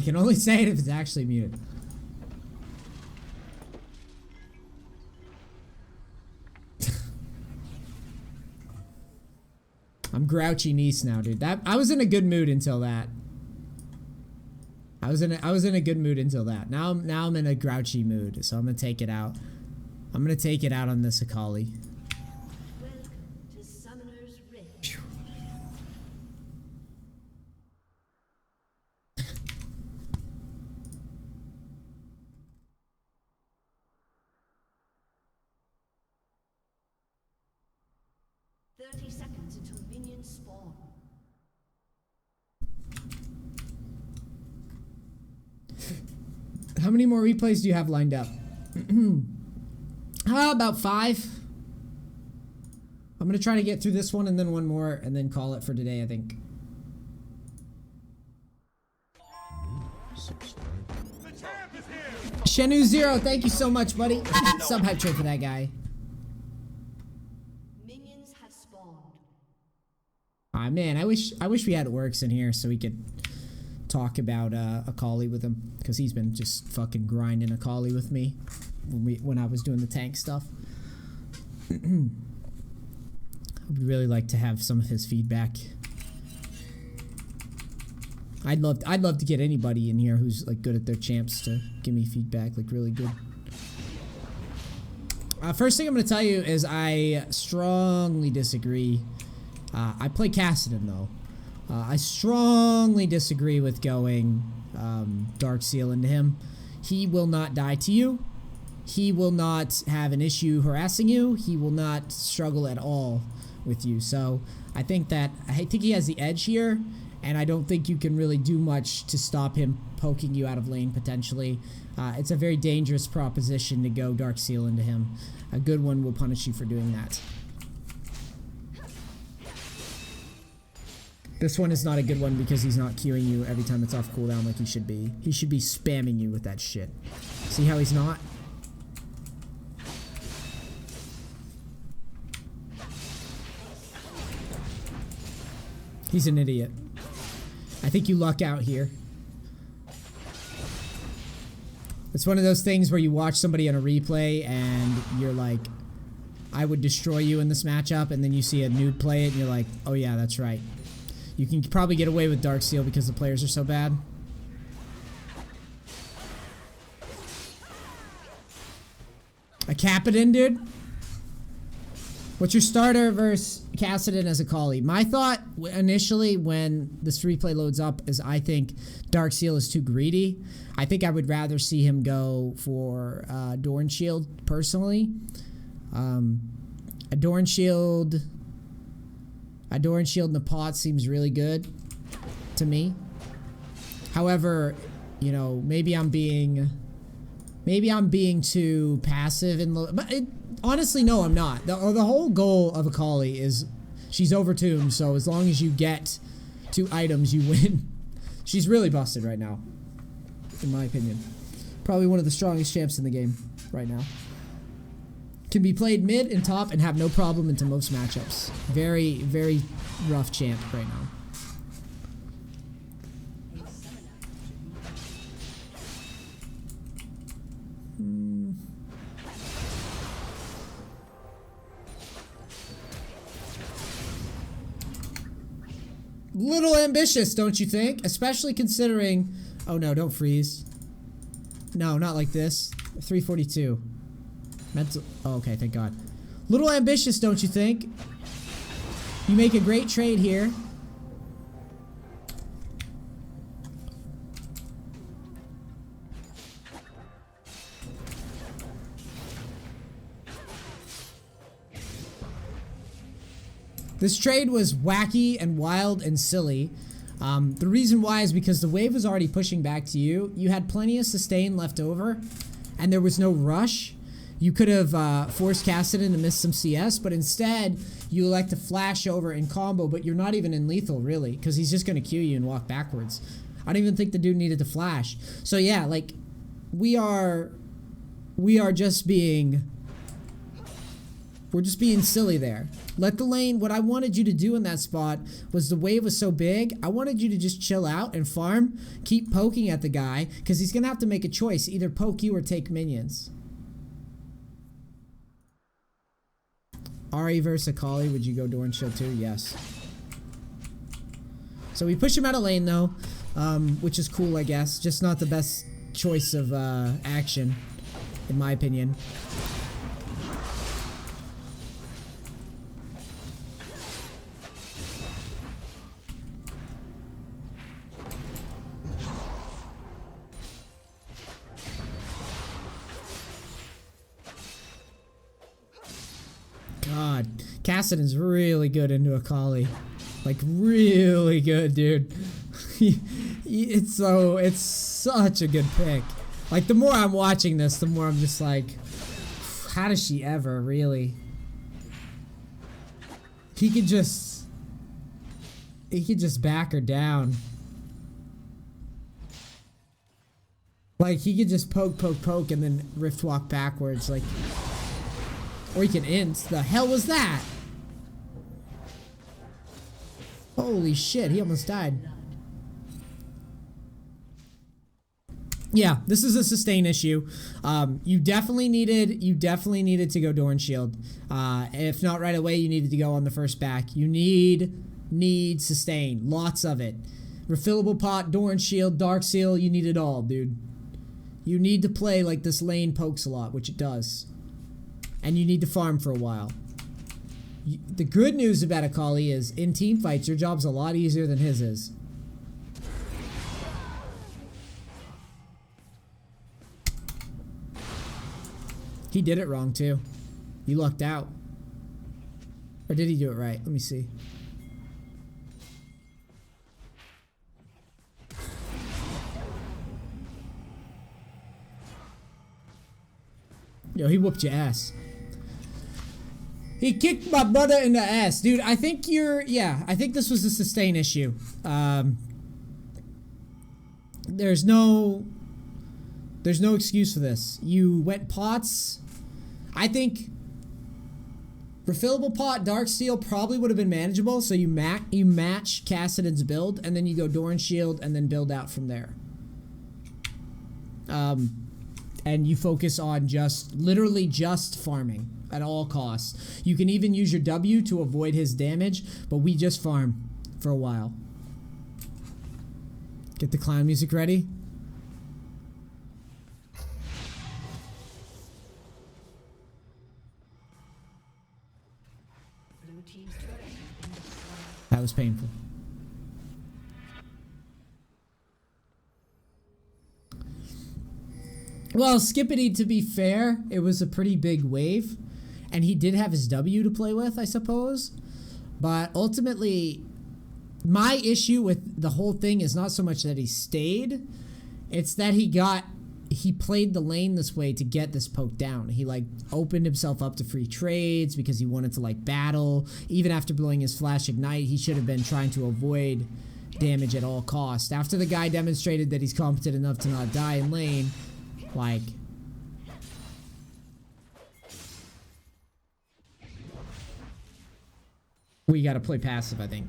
can only say it if it's actually muted. I'm grouchy Neace now, dude. I was in a good mood until that. I was in a good mood until that. Now I'm in a grouchy mood, so I'm gonna take it out. I'm gonna take it out on this Akali. Welcome to Summoner's Rift. 30 seconds until minions spawn. How many more replays do you have lined up? About 5. I'm gonna try to get through this one and then one more and then call it for today, I think. Shenu Zero, thank you so much, buddy. Sub hype trade for that guy. Minions have spawned. Ah man, I wish we had Orcs in here so we could talk about Akali with him, because he's been just fucking grinding Akali with me when I was doing the tank stuff. I would really like to have some of his feedback. I'd love to get anybody in here who's like good at their champs to give me feedback, like really good. First thing I'm gonna tell you is I strongly disagree. I play Kassadin though. I strongly disagree with going Dark Seal into him. He will not die to you. He will not have an issue harassing you. He will not struggle at all with you. So I think he has the edge here, and I don't think you can really do much to stop him poking you out of lane potentially. It's a very dangerous proposition to go Dark Seal into him. A good one will punish you for doing that. This one is not a good one because he's not queuing you every time it's off cooldown like he should be. He should be spamming you with that shit. See how he's not? He's an idiot. I think you luck out here. It's one of those things where you watch somebody on a replay and you're like, I would destroy you in this matchup, and then you see a noob play it and you're like, oh yeah, that's right. You can probably get away with Dark Seal because the players are so bad. A Captain, dude? What's your starter versus Kassadin as Akali? My thought initially when this replay loads up is I think Dark Seal is too greedy. I think I would rather see him go for Dorn Shield personally. A Dorn Shield in the pot seems really good to me. However, you know, maybe I'm being too passive and honestly, no, I'm not. The whole goal of Akali is she's overtuned, so as long as you get 2 items, you win. She's really busted right now, in my opinion. Probably one of the strongest champs in the game right now. Can be played mid and top and have no problem into most matchups. Very, very rough champ right now. Little ambitious, don't you think? Especially considering... Oh no, don't freeze. No, not like this. 342. Mental... Oh, okay, thank God. Little ambitious, don't you think? You make a great trade here. This trade was wacky and wild and silly. The reason why is because the wave was already pushing back to you. You had plenty of sustain left over, and there was no rush. You could have forced Kassadin to miss some CS, but instead, you elect to flash over and combo, but you're not even in lethal, really, because he's just going to Q you and walk backwards. I don't even think the dude needed to flash. So yeah, like, we are just being We're just being silly there. Let the lane, what I wanted you to do in that spot was the wave was so big, I wanted you to just chill out and farm, keep poking at the guy, because he's going to have to make a choice, either poke you or take minions. Ari versus Akali, would you go Door and Shield too? Yes. So we push him out of lane though, which is cool I guess, just not the best choice of action, in my opinion. God, Kassadin's really good into Akali. Like, really good, dude. It's such a good pick. Like, the more I'm watching this, the more I'm just like, how does she ever, really? He could just back her down. Like, he could just poke, and then rift walk backwards, like... Or he can int. The hell was that? Holy shit, he almost died. Yeah, this is a sustain issue. You definitely needed to go Door and Shield. If not right away, you needed to go on the first back. You need sustain. Lots of it. Refillable pot, Door and Shield, Dark Seal, you need it all, dude. You need to play like this lane pokes a lot, which it does. And you need to farm for a while. The good news about Akali is, in team fights, your job's a lot easier than his is. He did it wrong, too. He lucked out. Or did he do it right? Let me see. Yo, he whooped your ass. He kicked my brother in the ass. Dude, I think I think this was a sustain issue. There's no excuse for this. You went pots. I think refillable pot, Dark Steel probably would have been manageable. So you match Kassadin's build, and then you go Door and Shield, and then build out from there. And you focus on literally just farming at all costs. You can even use your W to avoid his damage, but we just farm for a while. Get the clown music ready. That was painful. Well, Skippity, to be fair, it was a pretty big wave. And he did have his W to play with, I suppose. But ultimately, my issue with the whole thing is not so much that he stayed. It's that he played the lane this way to get this poke down. He like opened himself up to free trades because he wanted to like battle. Even after blowing his flash ignite, he should have been trying to avoid damage at all costs. After the guy demonstrated that he's competent enough to not die in lane, like, we gotta play passive, I think.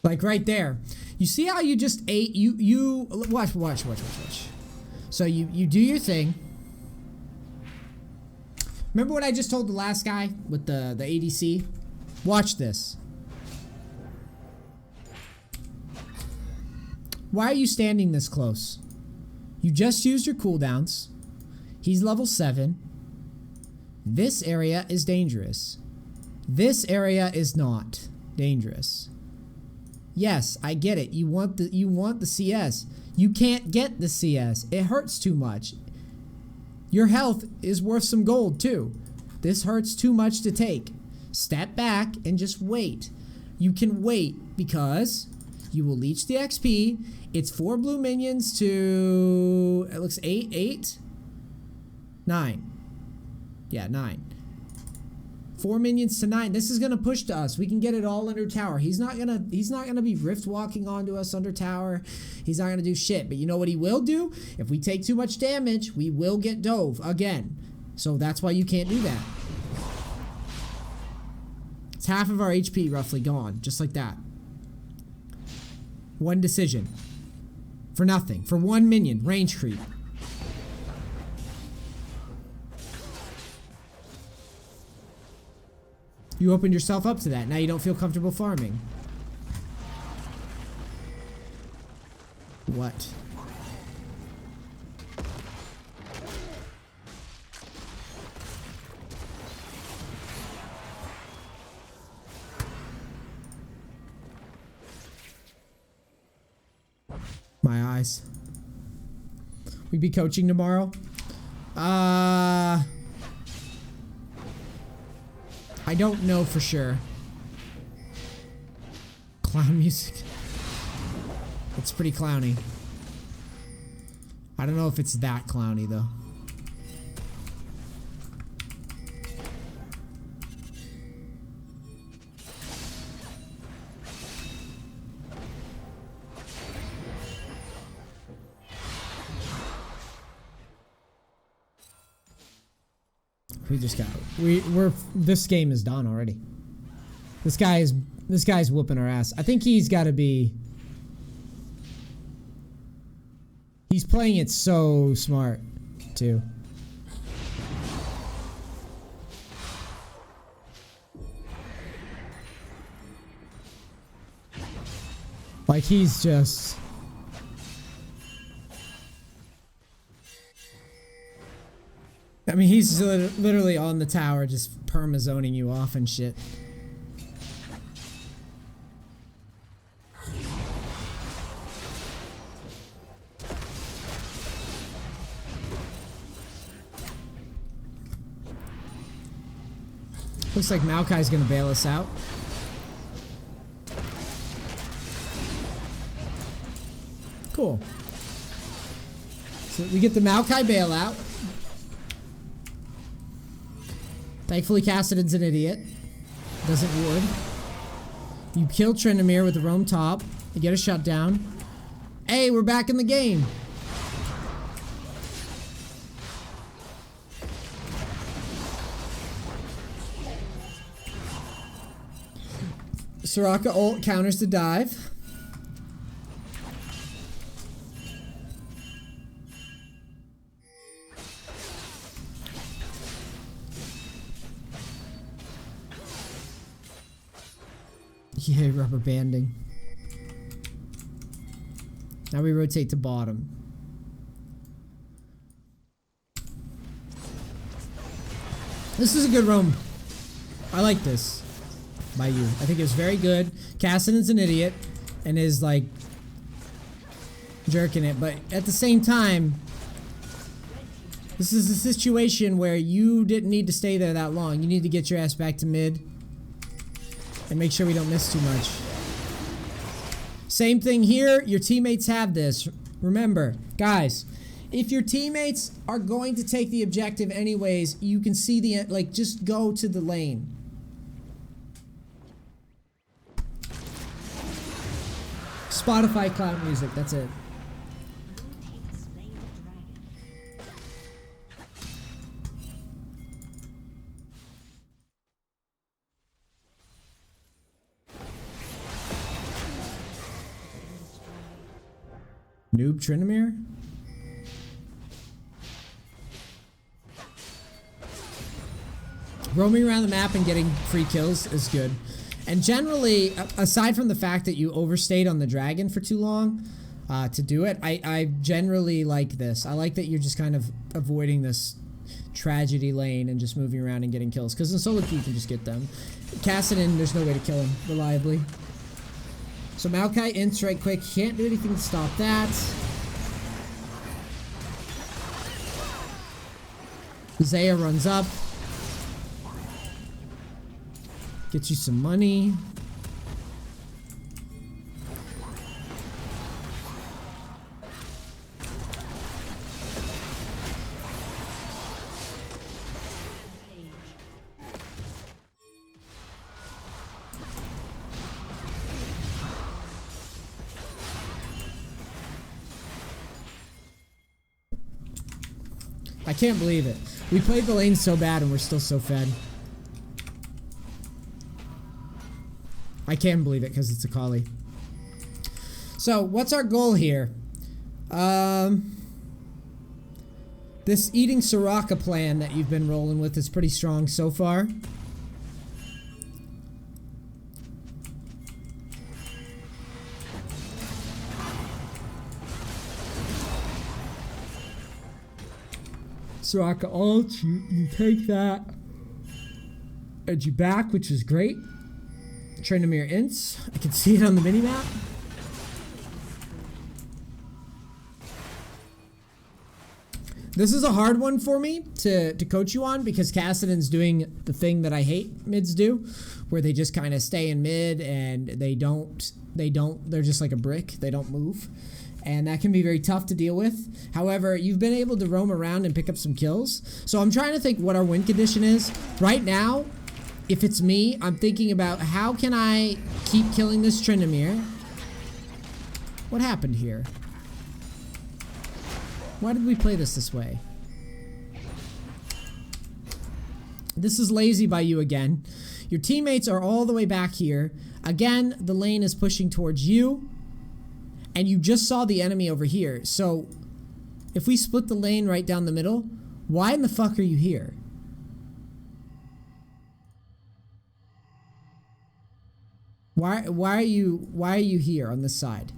Like right there. You see how you just ate, watch. So you do your thing. Remember what I just told the last guy with the ADC? Watch this. Why are you standing this close? You just used your cooldowns. He's level 7. This area is dangerous. This area is not dangerous. Yes, I get it. You want the CS. You can't get the CS. It hurts too much. Your health is worth some gold too. This hurts too much to take. Step back and just wait. You can wait because you will leech the XP. It's 4 blue minions to, it looks 8. 9. Yeah, 9. 4 minions to 9. This is gonna push to us. We can get it all under tower. He's not gonna be rift walking onto us under tower. He's not gonna do shit. But you know what he will do? If we take too much damage, we will get dove again. So that's why you can't do that. It's half of our HP roughly gone, just like that. One decision. For nothing. For 1 minion. Range creep. You opened yourself up to that. Now you don't feel comfortable farming. What? My eyes. We be coaching tomorrow? I don't know for sure. Clown music. It's pretty clowny. I don't know if it's that clowny though. We just got we're this game is done already. This guy's whooping our ass. I think he's got to be. He's playing it so smart, too. Like he's just. I mean, he's literally on the tower just perma-zoning you off and shit. Looks like Maokai's gonna bail us out. Cool. So we get the Maokai bailout. Thankfully, Cassidon's an idiot. Doesn't ward. You kill Tryndamere with the roam top. You get a shutdown. Hey, we're back in the game. Soraka ult counters the dive. Yeah, rubber banding. Now we rotate to bottom. This is a good roam. I like this. By you. I think it was very good. Cassidon's an idiot and is like jerking it, but at the same time, this is a situation where you didn't need to stay there that long. You need to get your ass back to mid and make sure we don't miss too much. Same thing here. Your teammates have this. Remember, guys, if your teammates are going to take the objective anyways, you can see the, like, just go to the lane. Spotify cloud music, that's it. Noob Tryndamere? Roaming around the map and getting free kills is good. And generally, aside from the fact that you overstayed on the dragon for too long to do it, I generally like this. I like that you're just kind of avoiding this tragedy lane and just moving around and getting kills. Because in solo queue you can just get them. Cassidon, there's no way to kill him reliably. So Maokai ints right quick. Can't do anything to stop that. Zaya runs up. Gets you some money. I can't believe it. We played the lane so bad and we're still so fed. I can't believe it because it's Akali. So, what's our goal here? This eating Soraka plan that you've been rolling with is pretty strong so far. Soraka ult, you take that. And you back, which is great. Trainomir ints. I can see it on the minimap. This is a hard one for me to coach you on because Kassadin's doing the thing that I hate mids do, where they just kind of stay in mid and they're just like a brick. They don't move. And that can be very tough to deal with. However, you've been able to roam around and pick up some kills. So I'm trying to think what our win condition is. Right now, if it's me, I'm thinking about how can I keep killing this Trainomir? What happened here? Why did we play this way? This is lazy by you again. Your teammates are all the way back here. Again, the lane is pushing towards you. And you just saw the enemy over here. So, if we split the lane right down the middle, why in the fuck are you here? Why are you here on this side?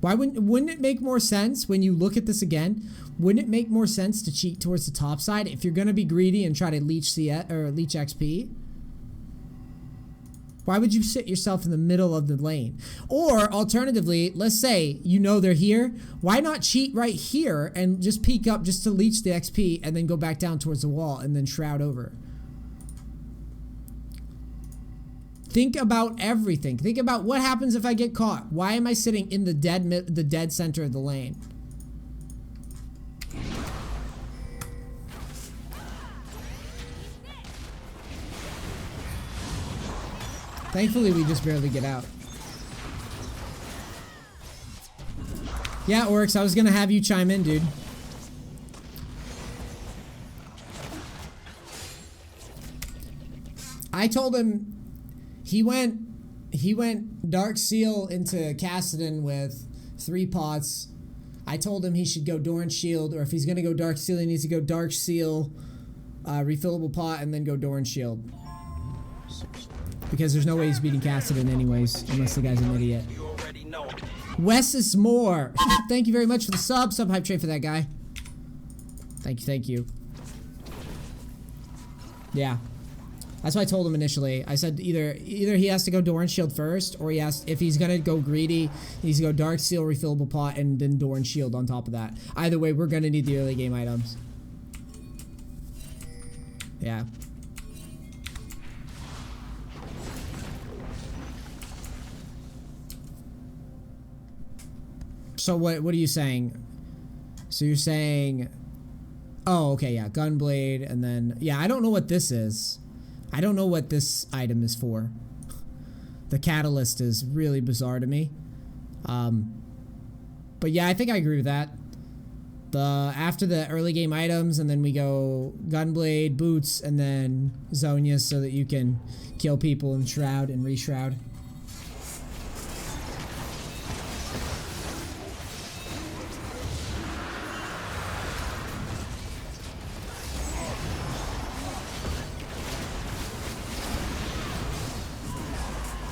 Wouldn't it make more sense when you look at this again? Wouldn't it make more sense to cheat towards the top side if you're gonna be greedy and try to leech XP? Why would you sit yourself in the middle of the lane? Or alternatively, let's say you know they're here. Why not cheat right here and just peek up just to leech the XP and then go back down towards the wall and then shroud over? Think about everything. Think about what happens if I get caught. Why am I sitting in the dead center of the lane? Thankfully, we just barely get out. Yeah, Oryx, I was gonna have you chime in, dude. I told him he went Dark Seal into Kassadin with 3 pots. I told him he should go Doran Shield, or if he's gonna go Dark Seal, he needs to go Dark Seal, refillable pot, and then go Doran Shield. Because there's no way he's beating Kassadin anyways, unless the guy's an idiot. Wes is more. Thank you very much for the sub. Sub hype train for that guy. Thank you. Yeah. That's what I told him initially. I said either he has to go Doran Shield first, or if he's gonna go greedy, he needs to go Dark Seal, refillable pot, and then Doran Shield on top of that. Either way, we're gonna need the early game items. Yeah. So what are you saying? So you're saying, oh, okay, yeah, Gunblade, and then, yeah, I don't know what this is. I don't know what this item is for. The catalyst is really bizarre to me. But yeah, I think I agree with that. After the early game items, and then we go Gunblade, Boots, and then Zhonya so that you can kill people and Shroud and Reshroud.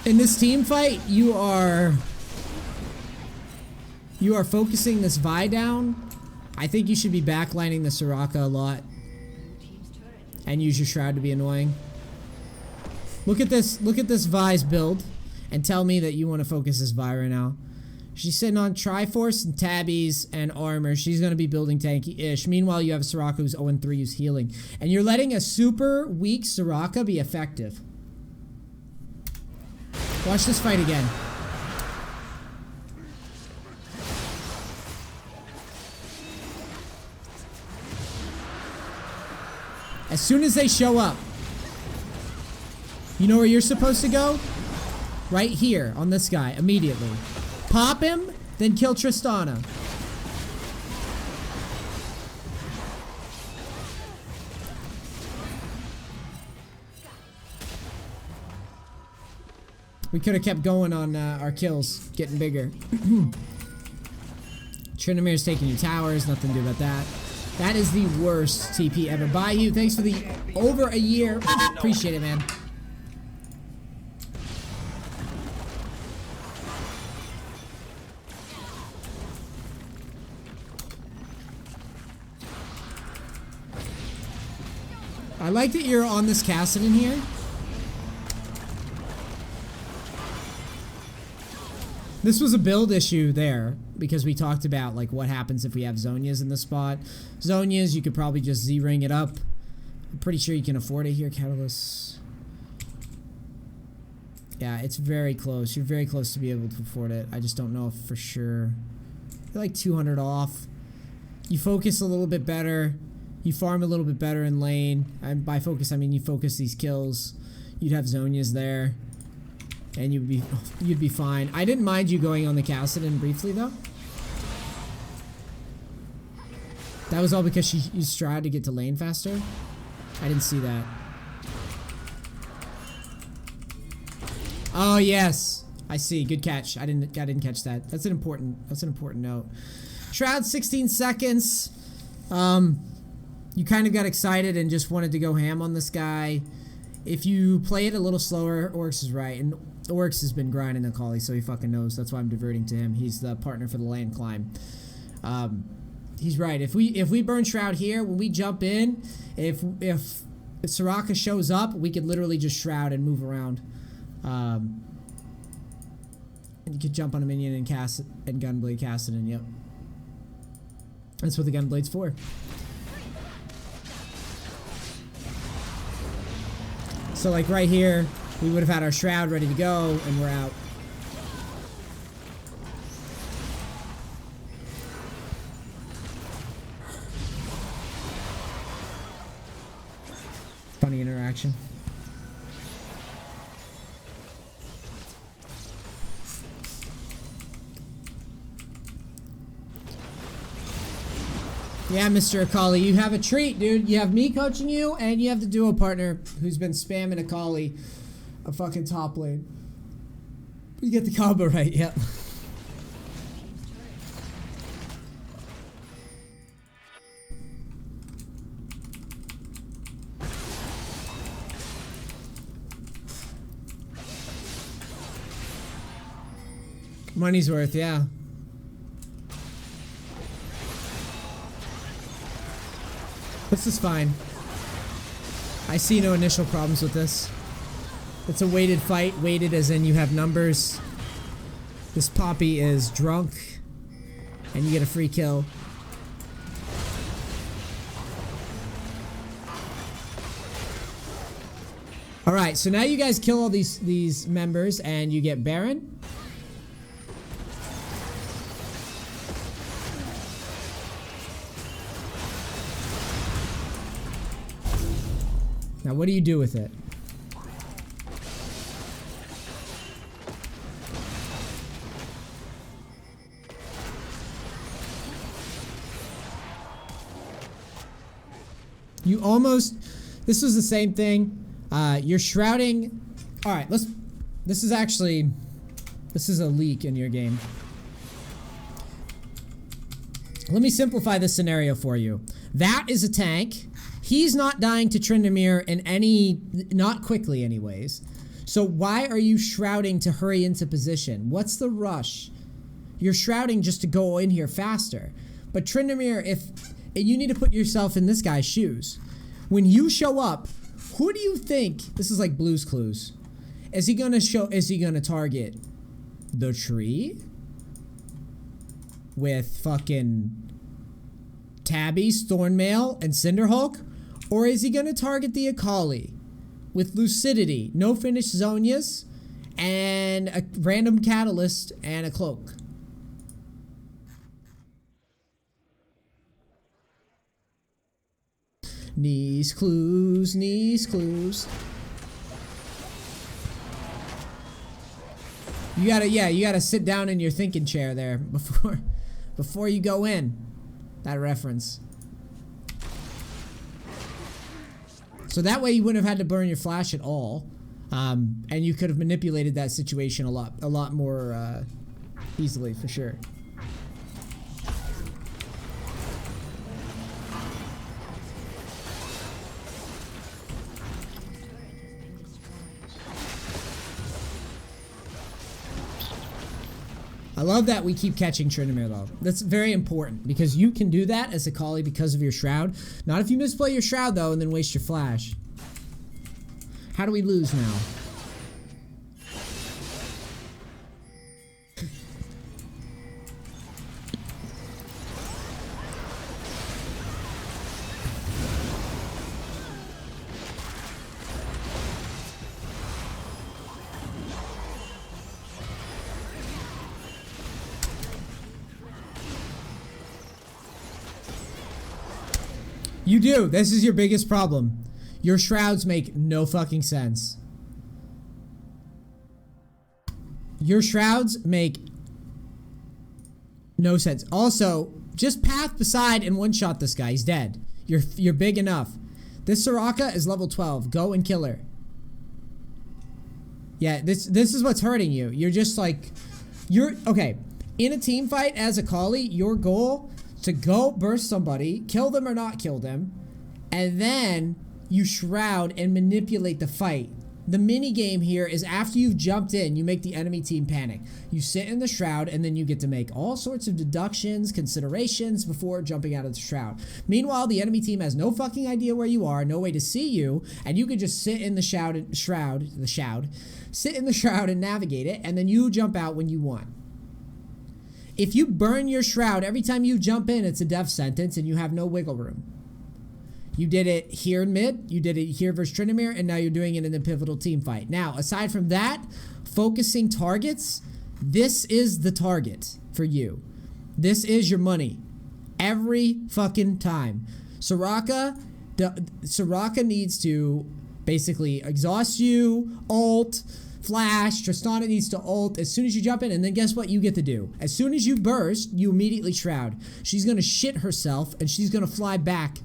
In this team fight, you are focusing this Vi down. I think you should be backlining the Soraka a lot. And use your Shroud to be annoying. Look at this Vi's build. And tell me that you want to focus this Vi right now. She's sitting on Triforce and Tabbies and armor. She's going to be building tanky-ish. Meanwhile, you have a Soraka who's 0-3 who's healing. And you're letting a super weak Soraka be effective. Watch this fight again. As soon as they show up, you know where you're supposed to go? Right here on this guy, immediately. Pop him, then kill Tristana. We could have kept going on our kills, getting bigger. Tryndamere taking your towers, nothing to do about that. That is the worst TP ever. Bye, you. Thanks for the over a year. Appreciate it, man. I like that you're on this Kassadin here. This was a build issue there because we talked about like what happens if we have Zhonya's in the spot. Zhonya's, you could probably just Z-ring it up. I'm pretty sure you can afford it here, Catalyst. Yeah, it's very close. You're very close to be able to afford it. I just don't know if for sure. You're like 200 off. You focus a little bit better. You farm a little bit better in lane. And by focus, I mean you focus these kills. You'd have Zhonya's there. And you'd be fine. I didn't mind you going on the Kassadin briefly though. That was all because she used Stride to get to lane faster. I didn't see that. Oh yes, I see. Good catch. I didn't catch that. That's an important note. Shroud 16 seconds. You kind of got excited and just wanted to go ham on this guy. If you play it a little slower, Oryx is right. And Oryx has been grinding Akali, so he fucking knows. That's why I'm diverting to him. He's the partner for the land climb. He's right. If we burn Shroud here, when we jump in, if Soraka shows up, we could literally just Shroud and move around. And you could jump on a minion and Gunblade Kassadin. Yep. That's what the Gunblade's for. So like right here, we would have had our Shroud ready to go, and we're out. Funny interaction. Yeah, Mr. Akali, you have a treat, dude. You have me coaching you, and you have the duo partner who's been spamming Akali a fucking top lane. You get the combo right, yep. Money's worth, yeah. This is fine. I see no initial problems with this. It's a weighted fight. Weighted as in you have numbers. This Poppy is drunk. And you get a free kill. Alright, so now you guys kill all these members and you get Baron. Now what do you do with it? You almost, this was the same thing. You're shrouding. All right, this is a leak in your game. Let me simplify this scenario for you. That is a tank. He's not dying to Tryndamere in not quickly anyways. So why are you shrouding to hurry into position? What's the rush? You're shrouding just to go in here faster. But Tryndamere, you need to put yourself in this guy's shoes. When you show up, who do you think, this is like Blue's Clues. Is he gonna target the tree? With fucking Tabby, Thornmail, and Cinderhulk? Or is he going to target the Akali with Lucidity, no finish Zhonya's, and a random Catalyst and a Cloak? Neace clues, Neace clues. You gotta sit down in your thinking chair there before you go in. That reference. So that way you wouldn't have had to burn your flash at all. And you could have manipulated that situation a lot more easily, for sure. I love that we keep catching Tryndamere though. That's very important because you can do that as Akali because of your Shroud. Not if you misplay your Shroud though and then waste your flash. How do we lose now? You do. This is your biggest problem. Your Shrouds make no fucking sense. Your Shrouds make no sense. Also, just path beside and one-shot this guy. He's dead. You're big enough. This Soraka is level 12. Go and kill her. Yeah, this is what's hurting you. You're just like... Okay. In a team fight as Akali, your goal... to go burst somebody, kill them or not kill them, and then you Shroud and manipulate the fight. The mini game here is after you've jumped in, you make the enemy team panic. You sit in the Shroud and then you get to make all sorts of deductions, considerations before jumping out of the Shroud. Meanwhile, the enemy team has no fucking idea where you are, no way to see you, and you can just sit in the sit in the Shroud and navigate it, and then you jump out when you want. If you burn your Shroud, every time you jump in, it's a death sentence and you have no wiggle room. You did it here in mid, you did it here versus Tryndamere, and now you're doing it in the pivotal team fight. Now, aside from that, focusing targets, this is the target for you. This is your money. Every fucking time. Soraka needs to basically exhaust you, ult, flash. Tristana needs to ult as soon as you jump in, and then guess what you get to do? As soon as you burst, you immediately Shroud. She's gonna shit herself, and she's gonna fly back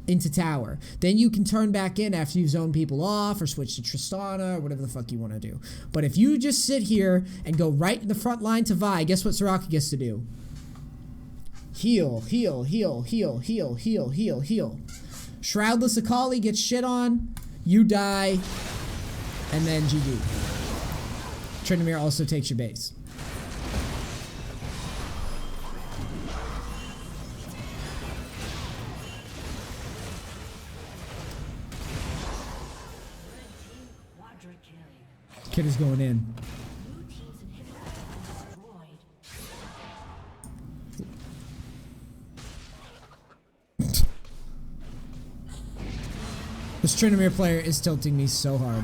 into tower. Then you can turn back in after you zone people off or switch to Tristana or whatever the fuck you want to do. But if you just sit here and go right in the front line to Vi, guess what Soraka gets to do? Heal, heal, heal, heal, heal, heal, heal, heal. Shroudless Akali gets shit on, you die, and then GG. Tryndamere also takes your base. Kid is going in. This Tryndamere player is tilting me so hard.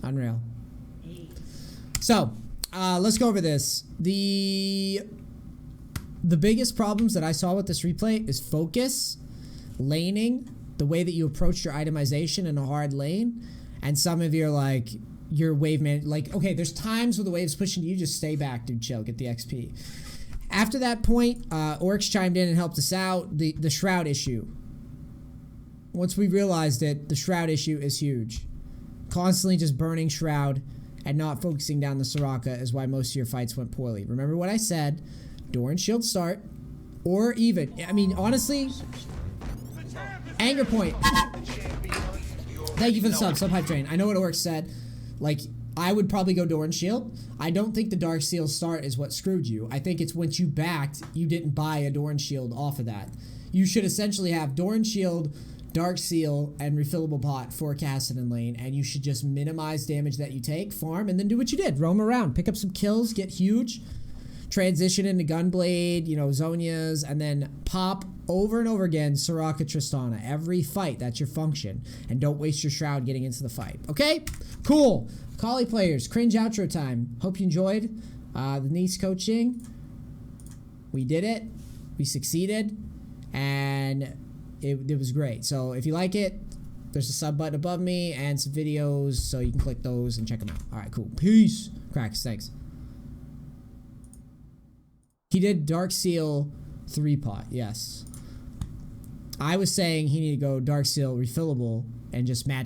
Unreal. So, let's go over this. The biggest problems that I saw with this replay is focus, laning, the way that you approach your itemization in a hard lane, and some of you are like, your wave man, like, okay, there's times where the wave's pushing you, just stay back, dude, chill, get the XP. After that point, Oryx chimed in and helped us out, the Shroud issue. Once we realized it, the Shroud issue is huge. Constantly just burning Shroud and not focusing down the Soraka is why most of your fights went poorly. Remember what I said, Doran shield start, or even, I mean, honestly, Anger point. Thank you for the sub hype train. I know what Oryx said. Like, I would probably go Doran shield. I don't think the Dark Seal start is what screwed you. I think it's once you backed, you didn't buy a Doran shield off of that. You should essentially have Doran shield, Dark Seal, and refillable pot for Kassadin lane, and you should just minimize damage that you take, farm, and then do what you did. Roam around, pick up some kills, get huge, transition into Gunblade, you know, Zonias, and then pop over and over again Soraka Tristana. Every fight, that's your function. And don't waste your Shroud getting into the fight. Okay? Cool. Akali players, cringe outro time. Hope you enjoyed the Neace coaching. We did it. We succeeded. And it was great. So if you like it, there's a sub button above me and some videos, so you can click those and check them out. All right, cool. Peace. Cracks. Thanks. He did Dark Seal 3-pot, yes. I was saying he needed to go Dark Seal refillable and just match